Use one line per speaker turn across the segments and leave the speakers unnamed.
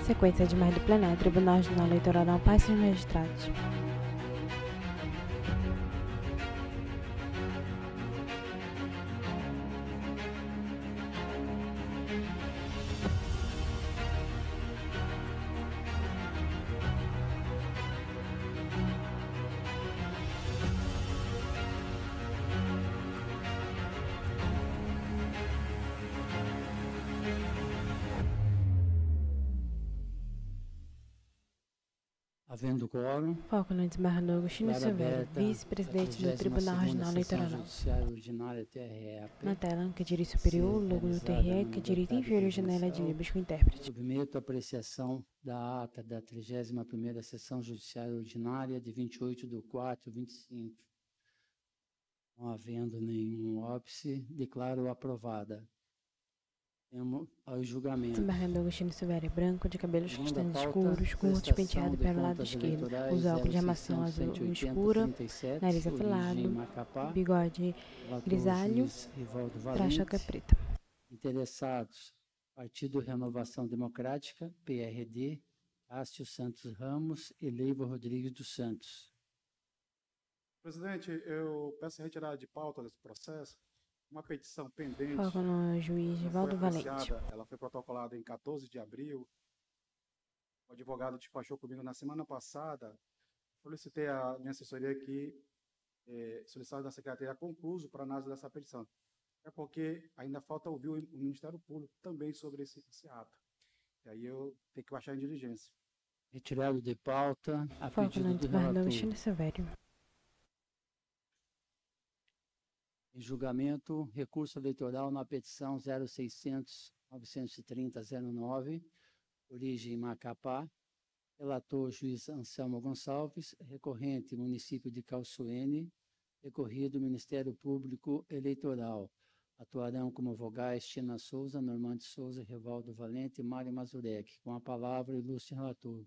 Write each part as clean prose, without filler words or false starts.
Sequência de mais do plenário, Tribunal Regional Eleitoral da Amapá e seus magistrados.
Havendo quórum,
Foco no desembargador Agostinho Silvério, vice-presidente do Tribunal Regional Eleitoral.
Judiciária Ordinária TRE-AP.
Na tela, Cadiri superior, logo do TRE, Cadiri inferior, janela de libras com intérprete.
Submeto a apreciação da ata da 31ª Sessão Judiciária Ordinária de 28/4/25. Não havendo nenhum óbice, declaro aprovada. Temos ao julgamento.
Desembargador Agostinho Silvério, branco, de cabelos
Segunda
castanhos
pauta,
escuros, curtos,
prestação
penteado
de
pelo lado
contas
esquerdo.
eleitorais,
Usa óculos de armação
0600
azul
180
escura,
37,
nariz
origem
afilado,
Macapá,
bigode
relator
grisalho,
juiz Rivaldo
traje
Valente.
toca preta.
Interessados, Partido Renovação Democrática, PRD, Cássio Santos Ramos e Leiva Rodrigues dos Santos.
Presidente, eu peço a retirada de pauta desse processo. Uma petição pendente.
Foco no juiz Rivaldo Valente.
Ela foi protocolada em 14 de abril. O advogado despachou comigo na semana passada. Solicitei à minha assessoria que solicitasse da secretaria concluso para análise dessa petição. É porque ainda falta ouvir o Ministério Público também sobre esse ato. E aí eu tenho que baixar em diligência.
Retirado de pauta, a
Foco
pedido
no
do
desembargador
relator.
Agostinho Silvério.
Em julgamento, recurso eleitoral na petição 0600-930-09, origem Macapá, relator juiz Anselmo Gonçalves, recorrente município de Calçoene, recorrido Ministério Público Eleitoral. Atuarão como vogais Tina Souza, Normando Souza, Rivaldo Valente e Mário Mazurek. Com a palavra, ilustre relator.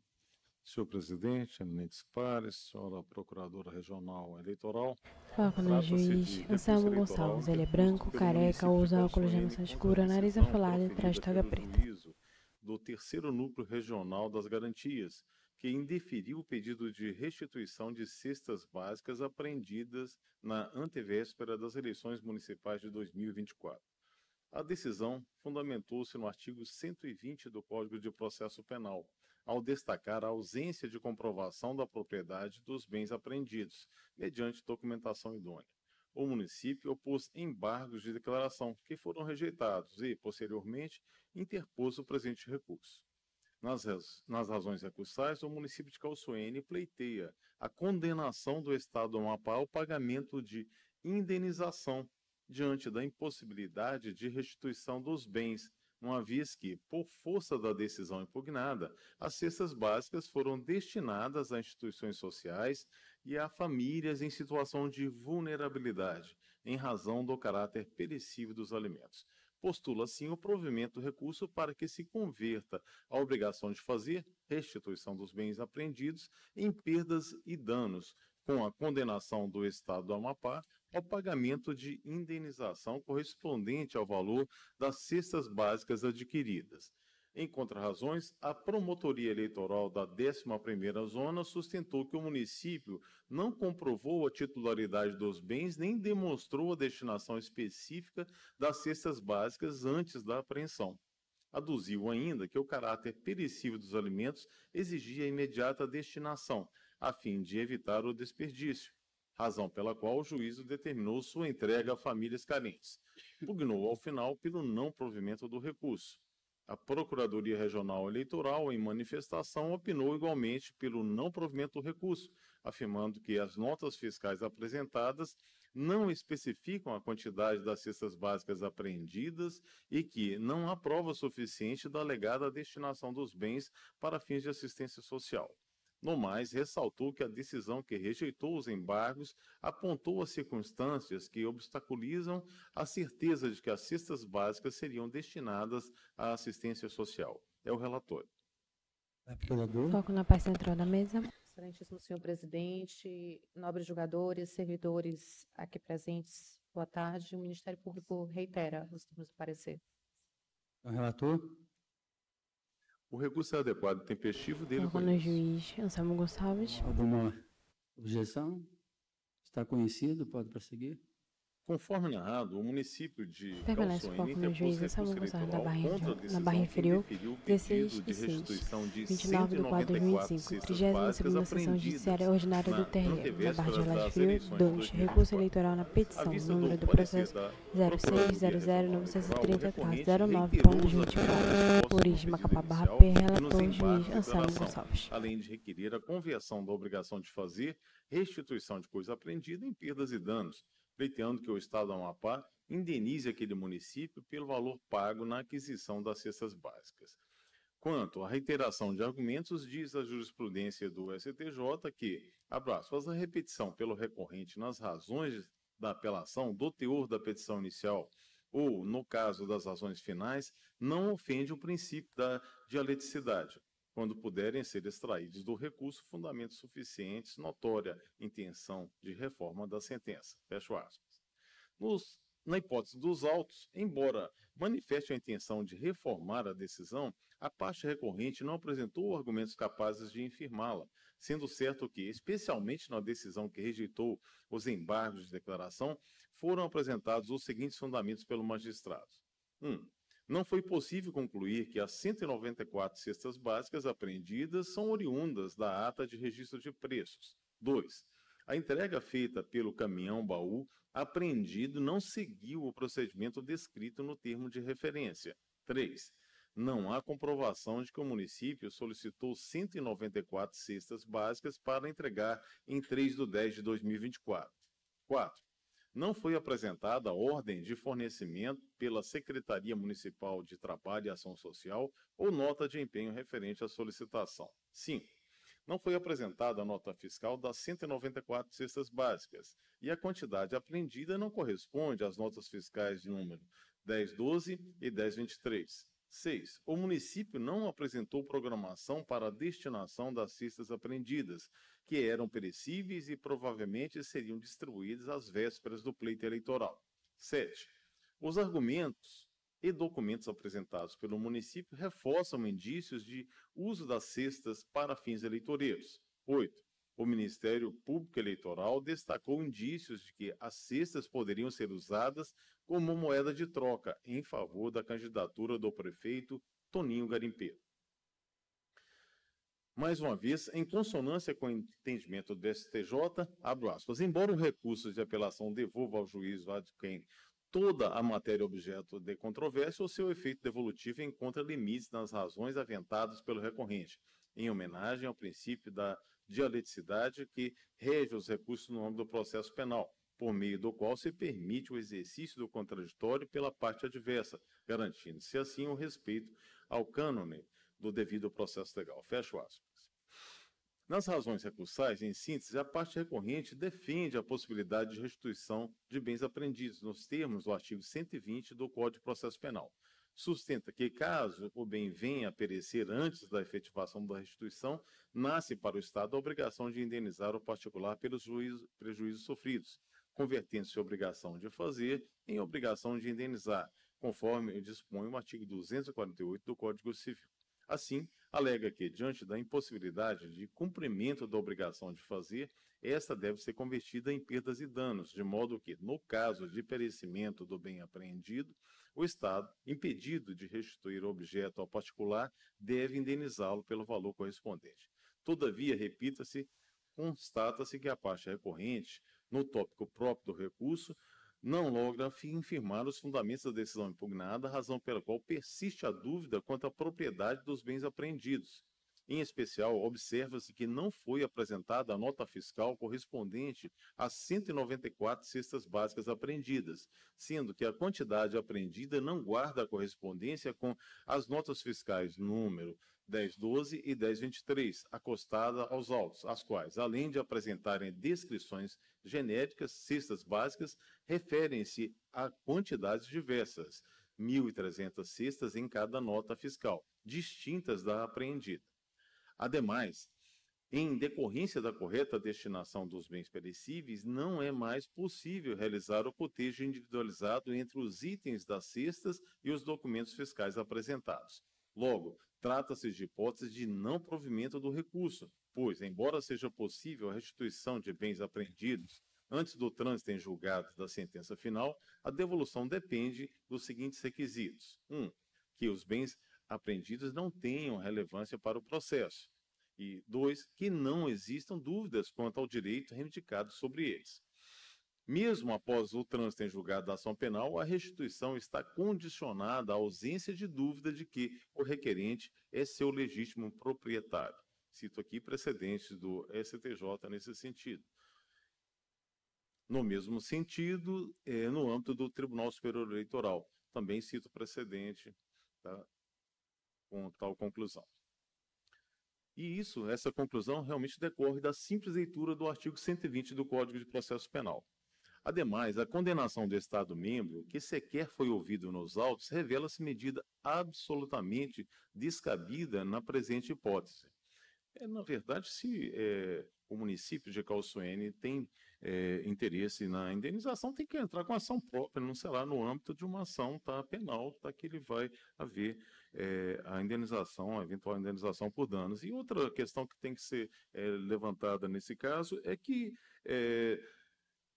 Senhor presidente, eminentes pares, senhora procuradora regional eleitoral.
Foco no juiz Anselmo Gonçalves. Ele é branco, careca, usa óculos de armação escura, nariz afilado e traje toga preta.
Do terceiro núcleo regional das garantias, que indeferiu o pedido de restituição de cestas básicas apreendidas na antevéspera das eleições municipais de 2024. A decisão fundamentou-se no artigo 120 do Código de Processo Penal, ao destacar a ausência de comprovação da propriedade dos bens apreendidos, mediante documentação idônea. O município opôs embargos de declaração, que foram rejeitados e, posteriormente, interpôs o presente recurso. Nas razões recursais, o município de Calçoene pleiteia a condenação do Estado do Amapá ao pagamento de indenização diante da impossibilidade de restituição dos bens, uma vez que, por força da decisão impugnada, as cestas básicas foram destinadas a instituições sociais e a famílias em situação de vulnerabilidade, em razão do caráter perecível dos alimentos. Postula, assim, o provimento do recurso para que se converta a obrigação de fazer restituição dos bens apreendidos em perdas e danos, com a condenação do Estado do Amapá ao pagamento de indenização correspondente ao valor das cestas básicas adquiridas. Em contrarrazões, a Promotoria Eleitoral da 11ª Zona sustentou que o município não comprovou a titularidade dos bens nem demonstrou a destinação específica das cestas básicas antes da apreensão. Aduziu ainda que o caráter perecível dos alimentos exigia imediata destinação, a fim de evitar o desperdício, razão pela qual o juízo determinou sua entrega a famílias carentes. Pugnou, ao final, pelo não provimento do recurso. A Procuradoria Regional Eleitoral, em manifestação, opinou igualmente pelo não provimento do recurso, afirmando que as notas fiscais apresentadas não especificam a quantidade das cestas básicas apreendidas e que não há prova suficiente da alegada destinação dos bens para fins de assistência social. No mais, ressaltou que a decisão que rejeitou os embargos apontou as circunstâncias que obstaculizam a certeza de que as cestas básicas seriam destinadas à assistência social. É o relatório.
Foco na parte central da mesa.
Excelentíssimo senhor presidente, nobres julgadores, servidores aqui presentes, boa tarde. O Ministério Público reitera os termos do parecer.
O relator.
O recurso é adequado e tempestivo dele.
Coloca no juiz Anselmo Gonçalves.
Alguma objeção? Está conhecido, pode prosseguir.
Conforme narrado, o município de
Permanece o foco no juiz Anselmo Gonçalves na barra inferior, 16 e 6, 29 do 4 de 2025, 32ª Sessão Judiciária Ordinária do TRE, da barra de Relógio Frio, 2, recurso eleitoral na petição, número do processo 0600-930-09.24, origem Macapá barra P, relator juiz Anselmo Gonçalves.
Além de requerer a conversão da obrigação de fazer, restituição de coisa apreendida em perdas e danos, pleiteando que o Estado do Amapá indenize aquele município pelo valor pago na aquisição das cestas básicas. Quanto à reiteração de argumentos, diz a jurisprudência do STJ que, abre aspas, a repetição pelo recorrente nas razões da apelação do teor da petição inicial ou, no caso das razões finais, não ofende o princípio da dialeticidade, quando puderem ser extraídos do recurso fundamentos suficientes, notória intenção de reforma da sentença. Fecho aspas. Na hipótese dos autos, embora manifeste a intenção de reformar a decisão, a parte recorrente não apresentou argumentos capazes de infirmá-la, sendo certo que, especialmente na decisão que rejeitou os embargos de declaração, foram apresentados os seguintes fundamentos pelo magistrado. 1. Não foi possível concluir que as 194 cestas básicas apreendidas são oriundas da ata de registro de preços. 2. A entrega feita pelo caminhão-baú apreendido não seguiu o procedimento descrito no termo de referência. 3. Não há comprovação de que o município solicitou 194 cestas básicas para entregar em 3/10/2024. 4. Não foi apresentada ordem de fornecimento pela Secretaria Municipal de Trabalho e Ação Social ou nota de empenho referente à solicitação. 5. Não foi apresentada a nota fiscal das 194 cestas básicas e a quantidade apreendida não corresponde às notas fiscais de número 1012 e 1023. 6. O município não apresentou programação para a destinação das cestas apreendidas, que eram perecíveis e provavelmente seriam distribuídas às vésperas do pleito eleitoral. 7. Os argumentos e documentos apresentados pelo município reforçam indícios de uso das cestas para fins eleitoreiros. 8. O Ministério Público Eleitoral destacou indícios de que as cestas poderiam ser usadas como moeda de troca em favor da candidatura do prefeito Toninho Garimpeiro. Mais uma vez, em consonância com o entendimento do STJ, abro aspas, embora o recurso de apelação devolva ao juízo ad quem toda a matéria objeto de controvérsia, o seu efeito devolutivo encontra limites nas razões aventadas pelo recorrente, em homenagem ao princípio da dialeticidade que rege os recursos no âmbito do processo penal, por meio do qual se permite o exercício do contraditório pela parte adversa, garantindo-se assim o respeito ao cânone do devido processo legal. Fecho aspas. Nas razões recursais, em síntese, a parte recorrente defende a possibilidade de restituição de bens apreendidos nos termos do artigo 120 do Código de Processo Penal. Sustenta que, caso o bem venha a perecer antes da efetivação da restituição, nasce para o Estado a obrigação de indenizar o particular pelos prejuízos sofridos, convertendo-se a obrigação de fazer em obrigação de indenizar, conforme dispõe o artigo 248 do Código Civil. Assim, alega que, diante da impossibilidade de cumprimento da obrigação de fazer, esta deve ser convertida em perdas e danos, de modo que, no caso de perecimento do bem apreendido, o Estado, impedido de restituir o objeto ao particular, deve indenizá-lo pelo valor correspondente. Todavia, repita-se, constata-se que a parte recorrente, no tópico próprio do recurso, não logra infirmar os fundamentos da decisão impugnada, razão pela qual persiste a dúvida quanto à propriedade dos bens apreendidos. Em especial, observa-se que não foi apresentada a nota fiscal correspondente às 194 cestas básicas apreendidas, sendo que a quantidade apreendida não guarda a correspondência com as notas fiscais número 1012 e 1023, acostada aos autos, as quais, além de apresentarem descrições genéricas, cestas básicas, referem-se a quantidades diversas, 1.300 cestas em cada nota fiscal, distintas da apreendida. Ademais, em decorrência da correta destinação dos bens perecíveis, não é mais possível realizar o cotejo individualizado entre os itens das cestas e os documentos fiscais apresentados. Logo, trata-se de hipótese de não provimento do recurso, pois, embora seja possível a restituição de bens apreendidos antes do trânsito em julgado da sentença final, a devolução depende dos seguintes requisitos. 1. Que os bens apreendidos não tenham relevância para o processo. E 2. Que não existam dúvidas quanto ao direito reivindicado sobre eles. Mesmo após o trânsito em julgado da ação penal, a restituição está condicionada à ausência de dúvida de que o requerente é seu legítimo proprietário. Cito aqui precedentes do STJ nesse sentido. No mesmo sentido, no âmbito do Tribunal Superior Eleitoral, também cito precedente, tá, com tal conclusão. E essa conclusão realmente decorre da simples leitura do artigo 120 do Código de Processo Penal. Ademais, a condenação do Estado-membro, que sequer foi ouvido nos autos, revela-se medida absolutamente descabida na presente hipótese. Na verdade, se o município de Calçoene tem interesse na indenização, tem que entrar com ação própria, não sei lá, no âmbito de uma ação penal, que ele vai haver a indenização, a eventual indenização por danos. E outra questão que tem que ser levantada nesse caso é que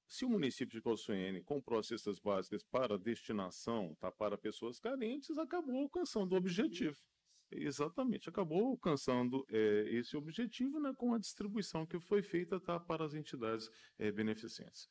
se o município de Calçoene comprou as cestas básicas para destinação, para pessoas carentes, acabou alcançando o objetivo. Exatamente, acabou alcançando esse objetivo, né, com a distribuição que foi feita para as entidades beneficentes.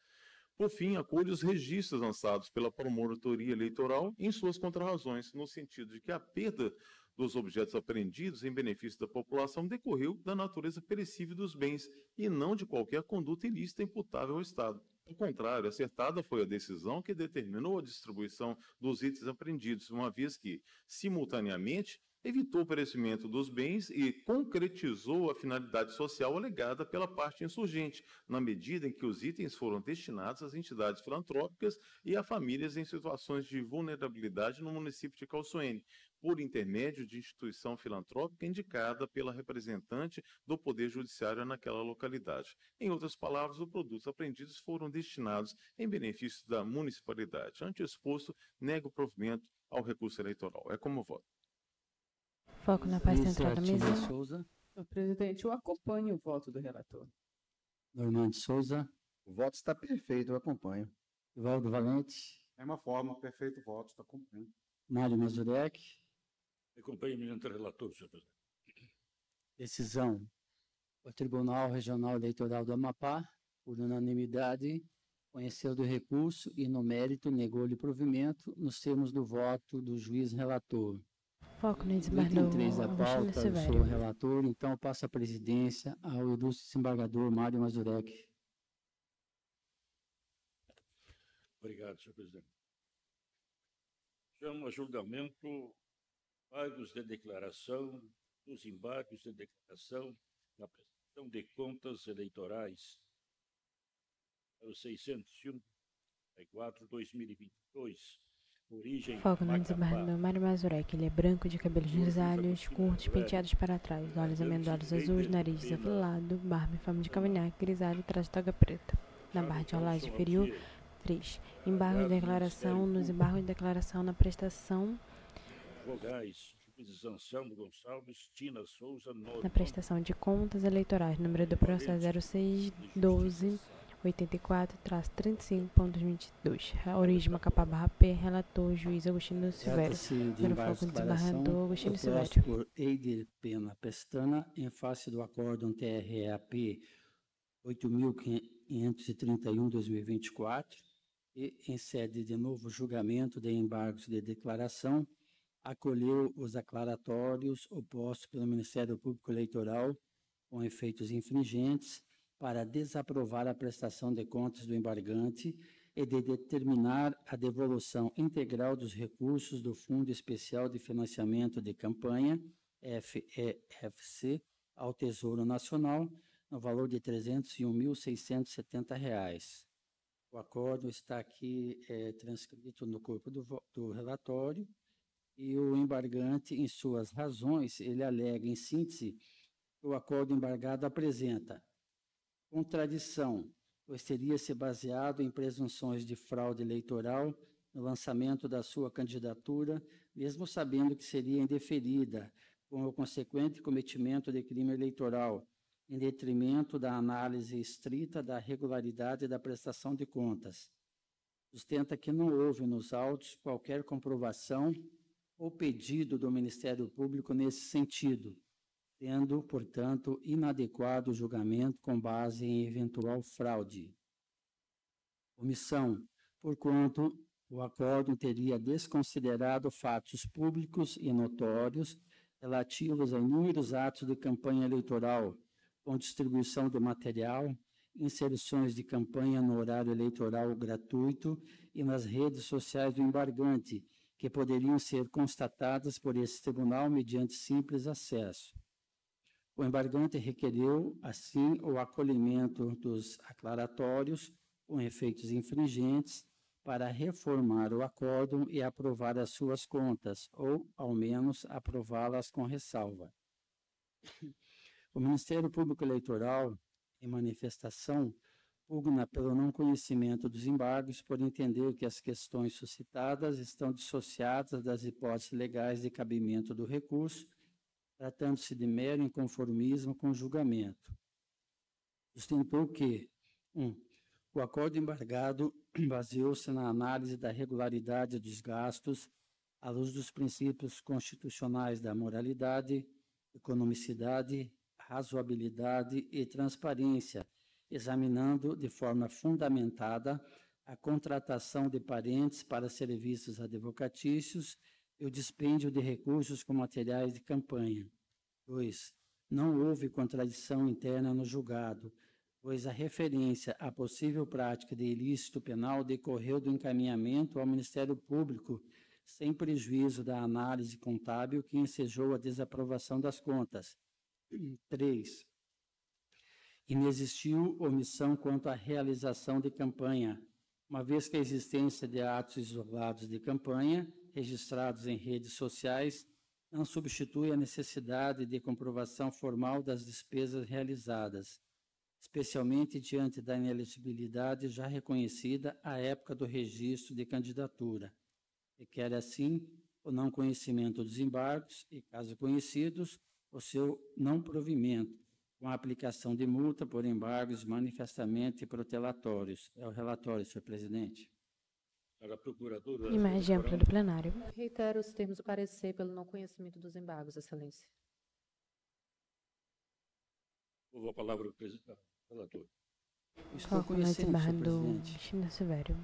Por fim, acolhe os registros lançados pela Promotoria Eleitoral em suas contrarrazões, no sentido de que a perda dos objetos apreendidos em benefício da população decorreu da natureza perecível dos bens e não de qualquer conduta ilícita imputável ao Estado. Ao contrário, acertada foi a decisão que determinou a distribuição dos itens apreendidos, uma vez que, simultaneamente, evitou o perecimento dos bens e concretizou a finalidade social alegada pela parte insurgente, na medida em que os itens foram destinados às entidades filantrópicas e a famílias em situações de vulnerabilidade no município de Calçoene, por intermédio de instituição filantrópica indicada pela representante do Poder Judiciário naquela localidade. Em outras palavras, os produtos apreendidos foram destinados em benefício da municipalidade. Ante o exposto, nego o provimento ao recurso eleitoral. É como voto.
Foco na paz central da mesa.
Souza.
Senhor presidente, eu acompanho o voto do relator.
Normando Souza.
O voto está perfeito, eu acompanho.
Ivaldo Valente.
Mesma forma, perfeito voto, está cumprindo.
Mário Mazurek.
Acompanho o ministro relator, senhor presidente.
Decisão. O Tribunal Regional Eleitoral do Amapá, por unanimidade, conheceu do recurso e, no mérito, negou-lhe provimento nos termos do voto do juiz relator.
Foco no desembargador
Item 3 da pauta, eu sou o
Silvério.
relator, então passo a presidência ao ilustre desembargador Mário Mazurek.
Obrigado, senhor presidente. Chamo a julgamento pagos de declaração, dos embargos de declaração na prestação de contas eleitorais para o 601/2022. Origem
Foco no
Macapá.
desembargador Mário Mazurek. Ele é branco, de cabelos grisalhos, curtos, penteados para trás, olhos amendoados azuis, nariz desafilado, barba em forma de cavanhaque, grisalho, traje de toga preta. Na barra de rolagem inferior, 3. Embargo de declaração, nos embargos de declaração na prestação,
Vogais, juízes Anselmo Gonçalves, Tina Souza,
na prestação de contas eleitorais, número do processo 0612-84-35.2022. Origem Macapá barra P, relator, juiz Agostinho Silvério.
Trata-se de
Pelo
embargo
foco
de
do desembargador
declaração
Agostinho
proposto
Silvério.
por Eider Pena Pestana em face do acórdão TREAP 8.531/2024 e, em sede de novo julgamento de embargos de declaração, acolheu os declaratórios opostos pelo Ministério Público Eleitoral com efeitos infringentes para desaprovar a prestação de contas do embargante e de determinar a devolução integral dos recursos do Fundo Especial de Financiamento de Campanha, FEFC, ao Tesouro Nacional, no valor de R$ 301.670. O acordo está aqui transcrito no corpo do relatório e o embargante, em suas razões, ele alega, em síntese, que o acordo embargado apresenta contradição, pois teria se baseado em presunções de fraude eleitoral no lançamento da sua candidatura, mesmo sabendo que seria indeferida, com o consequente cometimento de crime eleitoral, em detrimento da análise estrita da regularidade da prestação de contas. Sustenta que não houve nos autos qualquer comprovação ou pedido do Ministério Público nesse sentido, sendo, portanto, inadequado o julgamento com base em eventual fraude. Omissão, porquanto o acórdão teria desconsiderado fatos públicos e notórios relativos a inúmeros atos de campanha eleitoral, com distribuição de material, inserções de campanha no horário eleitoral gratuito e nas redes sociais do embargante, que poderiam ser constatadas por esse tribunal mediante simples acesso. O embargante requereu, assim, o acolhimento dos aclaratórios com efeitos infringentes para reformar o acórdão e aprovar as suas contas, ou, ao menos, aprová-las com ressalva. O Ministério Público Eleitoral, em manifestação, pugna pelo não conhecimento dos embargos por entender que as questões suscitadas estão dissociadas das hipóteses legais de cabimento do recurso, tratando-se de mero inconformismo com o julgamento. Sustentou que, 1. O acordo embargado baseou-se na análise da regularidade dos gastos à luz dos princípios constitucionais da moralidade, economicidade, razoabilidade e transparência, examinando de forma fundamentada a contratação de parentes para serviços advocatícios e o dispêndio de recursos com materiais de campanha. 2. Não houve contradição interna no julgado, pois a referência à possível prática de ilícito penal decorreu do encaminhamento ao Ministério Público, sem prejuízo da análise contábil que ensejou a desaprovação das contas. 3. Inexistiu omissão quanto à realização de campanha, uma vez que a existência de atos isolados de campanha, registrados em redes sociais, não substitui a necessidade de comprovação formal das despesas realizadas, especialmente diante da inelegibilidade já reconhecida à época do registro de candidatura. Requer, assim, o não conhecimento dos embargos e, caso conhecidos, o seu não provimento, com a aplicação de multa por embargos manifestamente protelatórios. É o relatório, senhor presidente.
A procuradora...
Imagem ampla do plenário.
Reitero os termos do parecer pelo não conhecimento dos embargos, excelência.
Vou a palavra ao relator.
Estou conhecendo, senhor presidente.
Cristina Silvério.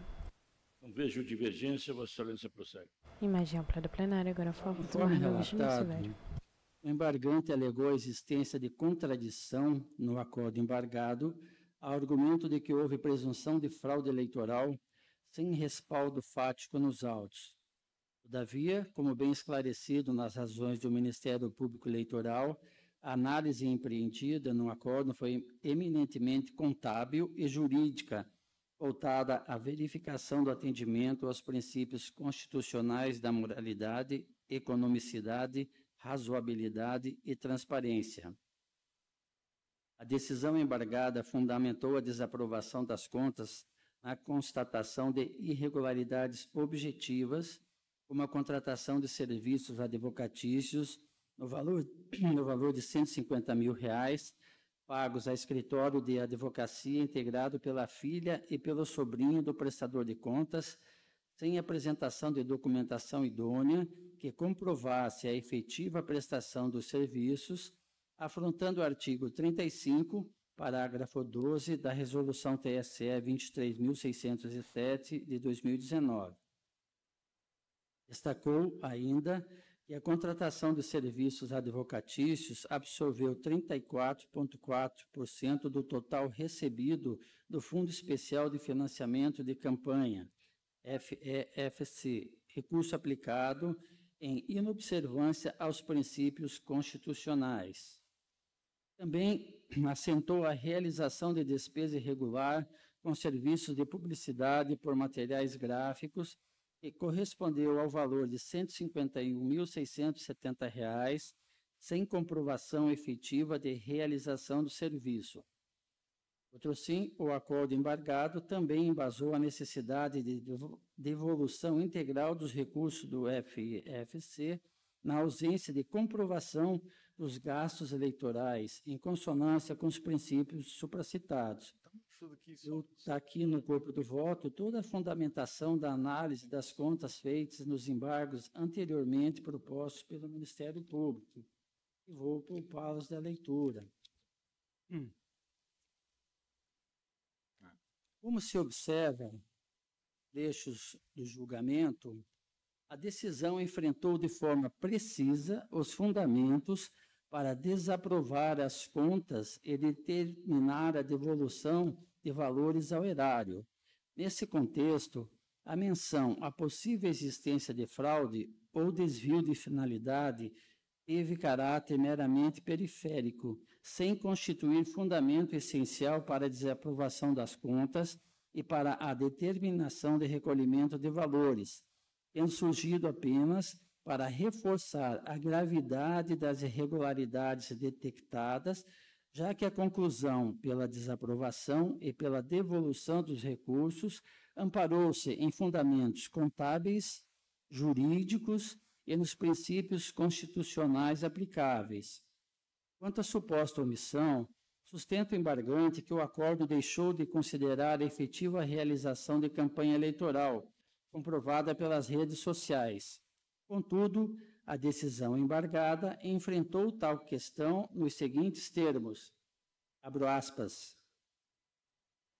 Não vejo divergência, Vossa Excelência prossegue.
Imagem ampla do plenário, agora fala
Conforme
Cristina Silvério.
O embargante alegou a existência de contradição no acordo embargado, ao argumento de que houve presunção de fraude eleitoral sem respaldo fático nos autos. Todavia, como bem esclarecido nas razões do Ministério Público Eleitoral, a análise empreendida no acordo foi eminentemente contábil e jurídica, voltada à verificação do atendimento aos princípios constitucionais da moralidade, economicidade, razoabilidade e transparência. A decisão embargada fundamentou a desaprovação das contas na constatação de irregularidades objetivas, como a contratação de serviços advocatícios no valor de R$ 150 mil, pagos a escritório de advocacia integrado pela filha e pelo sobrinho do prestador de contas, sem apresentação de documentação idônea que comprovasse a efetiva prestação dos serviços, afrontando o artigo 35, parágrafo 12 da Resolução TSE 23.607 de 2019. Destacou ainda que a contratação de serviços advocatícios absorveu 34,4% do total recebido do Fundo Especial de Financiamento de Campanha, FEFC, recurso aplicado em inobservância aos princípios constitucionais. Também assentou a realização de despesa irregular com serviços de publicidade por materiais gráficos que correspondeu ao valor de R$ 151.670, sem comprovação efetiva de realização do serviço. Outro sim, o acordo embargado também embasou a necessidade de devolução integral dos recursos do FIFC na ausência de comprovação dos gastos eleitorais, em consonância com os princípios supracitados. Está aqui no corpo do voto toda a fundamentação da análise das contas feitas nos embargos anteriormente propostos pelo Ministério Público. E vou poupá-los da leitura. Como se observa, trechos do julgamento, a decisão enfrentou de forma precisa os fundamentos para desaprovar as contas e determinar a devolução de valores ao erário. Nesse contexto, a menção à possível existência de fraude ou desvio de finalidade teve caráter meramente periférico, sem constituir fundamento essencial para a desaprovação das contas e para a determinação de recolhimento de valores, tendo surgido apenas para reforçar a gravidade das irregularidades detectadas, já que a conclusão pela desaprovação e pela devolução dos recursos amparou-se em fundamentos contábeis, jurídicos e nos princípios constitucionais aplicáveis. Quanto à suposta omissão, sustenta o embargante que o acordo deixou de considerar a efetiva realização de campanha eleitoral, comprovada pelas redes sociais. Contudo, a decisão embargada enfrentou tal questão nos seguintes termos, abro aspas,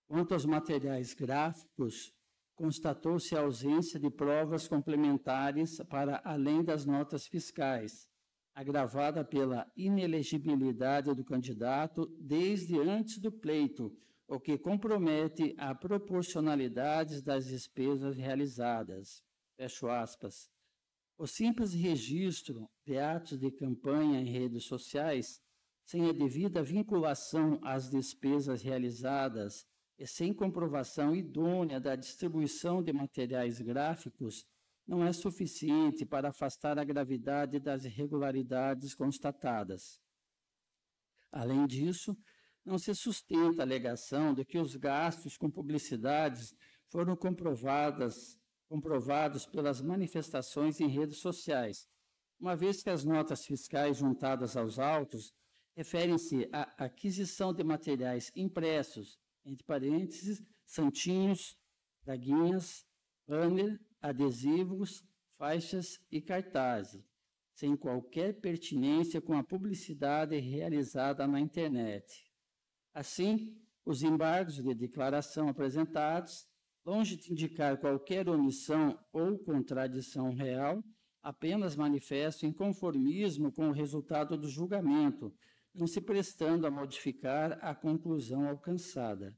quanto aos materiais gráficos, constatou-se a ausência de provas complementares para além das notas fiscais, agravada pela inelegibilidade do candidato desde antes do pleito, o que compromete a proporcionalidade das despesas realizadas. Fecho aspas. O simples registro de atos de campanha em redes sociais, sem a devida vinculação às despesas realizadas e sem comprovação idônea da distribuição de materiais gráficos, não é suficiente para afastar a gravidade das irregularidades constatadas. Além disso, não se sustenta a alegação de que os gastos com publicidades foram comprovados pelas manifestações em redes sociais, uma vez que as notas fiscais juntadas aos autos referem-se à aquisição de materiais impressos, entre parênteses, santinhos, praguinhas, banner, adesivos, faixas e cartazes, sem qualquer pertinência com a publicidade realizada na internet. Assim, os embargos de declaração apresentados, longe de indicar qualquer omissão ou contradição real, apenas manifestam inconformismo com o resultado do julgamento, não se prestando a modificar a conclusão alcançada.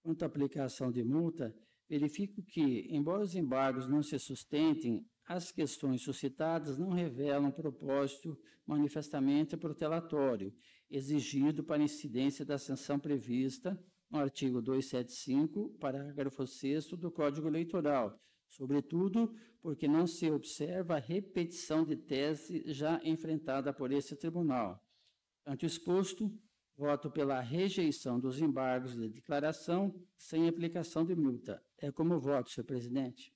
Quanto à aplicação de multa, verifico que, embora os embargos não se sustentem, as questões suscitadas não revelam propósito manifestamente protelatório, exigido para incidência da sanção prevista no artigo 275, parágrafo 6º do Código Eleitoral, sobretudo porque não se observa a repetição de tese já enfrentada por esse tribunal. Ante o exposto, voto pela rejeição dos embargos de declaração sem aplicação de multa. É como voto, senhor presidente.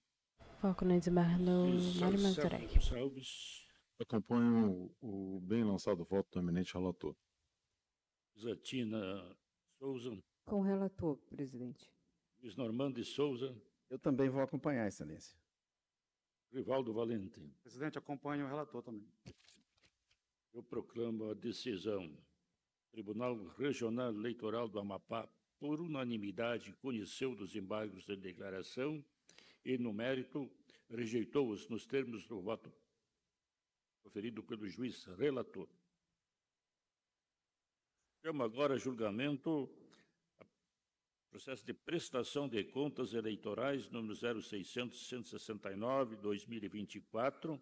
Foco no desembargo do Mário Mazurek.
Acompanho o bem lançado voto do eminente relator.
Zatina Souza.
Com o relator, presidente.
Luiz Normando de Souza.
Eu também vou acompanhar, excelência.
Rivaldo Valente.
Presidente, acompanho o relator também.
Eu proclamo a decisão. Tribunal Regional Eleitoral do Amapá, por unanimidade, conheceu dos embargos de declaração e, no mérito, rejeitou-os nos termos do voto proferido pelo juiz relator. Chamo agora a julgamento processo de prestação de contas eleitorais número 0600-169-2024,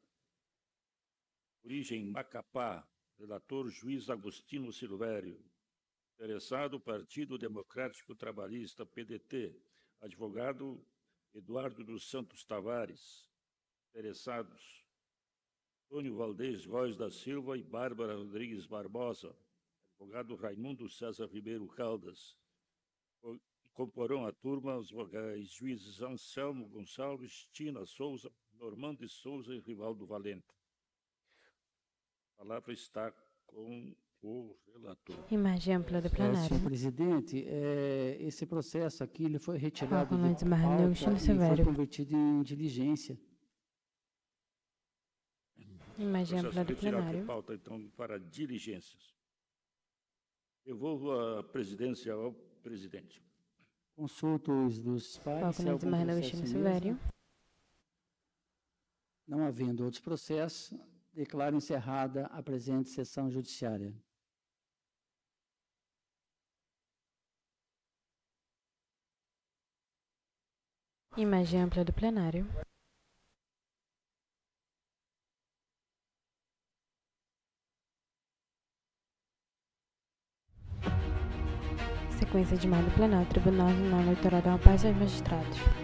origem Macapá, relator juiz Agostinho Silvério, interessado Partido Democrático Trabalhista, PDT, advogado Eduardo dos Santos Tavares, interessados Antônio Valdez Góes da Silva e Bárbara Rodrigues Barbosa, advogado Raimundo César Ribeiro Caldas, Comporão a turma os vogais juízes Anselmo Gonçalves, Tina Souza, Normando de Souza e Rivaldo Valente. A palavra está com o relator.
Imagem ampla do plenário.
Senhor presidente, esse processo aqui ele foi retirado
Paulo
de pauta e foi convertido em diligência.
Imagem ampla do plenário.
De pauta, então, para diligências. Devolvo a presidência ao presidente.
Consulto os dos pares. Não havendo outros processos, declaro encerrada a presente sessão judiciária.
Imagem ampla do plenário. Sequência de mais do plenário. Tribunal Regional Eleitoral da Amapá e seus magistrados.